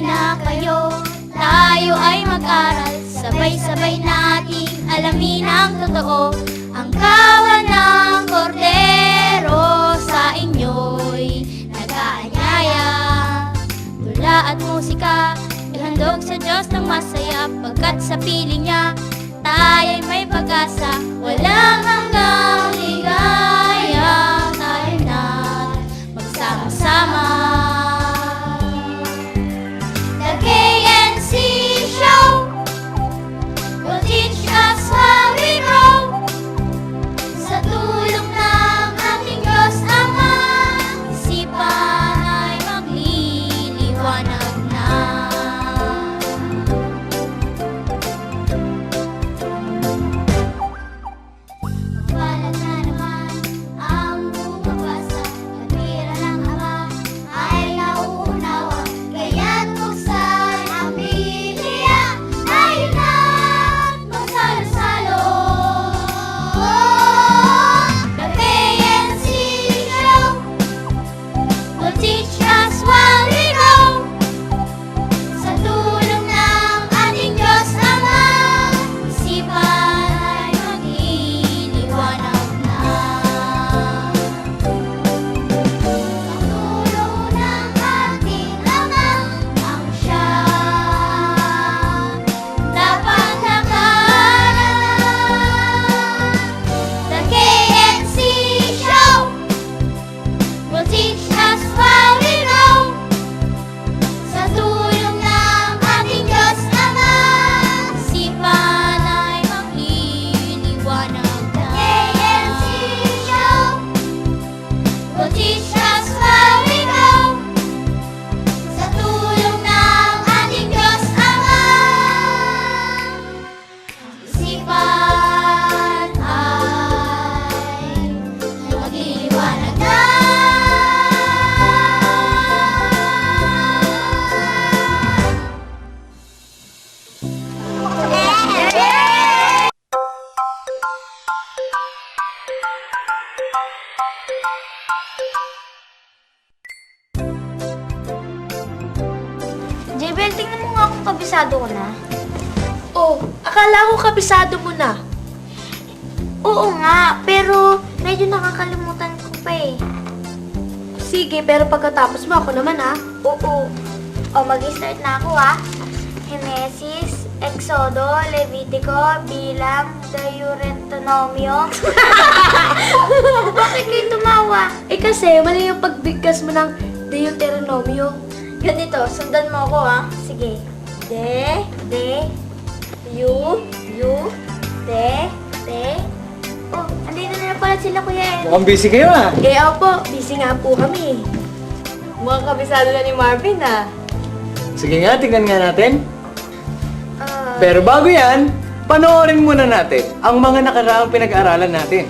na kayo. Tayo ay mag-aral, sabay-sabay nating alamin ang totoo. Ang kawan ng kordero sa inyo'y nag-aanyaya. Tula at musika, ihandog sa Diyos ng masaya. Pagkat sa piling niya, tayo'y may pag-asa. Walang hanggang ligaya, tayo na magsama-sama. The KNC Show will teach us how we grow. Sa tulong ng ating Diyos Ama, isipan ay magliliwanag na. Mapalat na naman ang bumabasa, katwiran ng Ama ay nauunawa. Kaya't buksan ang Biblia, tayo na't magsalo-salo. The KNC Show will teach us while we grow. Sa tulong ng ating Diyos Ama, isipan ay magliliwanag na. Ang tulong ng ating Ama ang siyang dapat hakaran. The KNC Show will teach us while we grow. Sa tulong ng ating Diyos Ama, isipan ay magliliwanag na. KNC Show will teach us while we grow. Sa tulong ng ating Diyos Ama, isipan ay magliliwanag na. Jebel, tingnan mo nga kung kabisado ko na. Oh, akala ko kabisado mo na. Oo nga, pero medyo nakakalimutan ko pa eh. Sige, pero pagkatapos mo ako naman ha. Oo. O, mag-start na ako ha. Genesis, Exodo, Levitico, Bilang, Deuteronomio. Bakit kayo tumawa? Eh kasi, mali yung pagbigkas mo ng Deuteronomio. Ganito, sundan mo ako ha. Sige. De. Oh, andito na pala sila kuya eh. Mukhang busy kayo ah. Eh opo, busy nga po kami. Mukhang kabisado na ni Marvin ah. Sige nga, tingnan nga natin. Ah, Pero bago yan, panoorin muna natin ang mga nakaraang pinag-aaralan natin.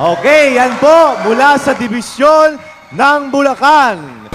Okay, yan po mula sa Dibisyon ng Bulacan.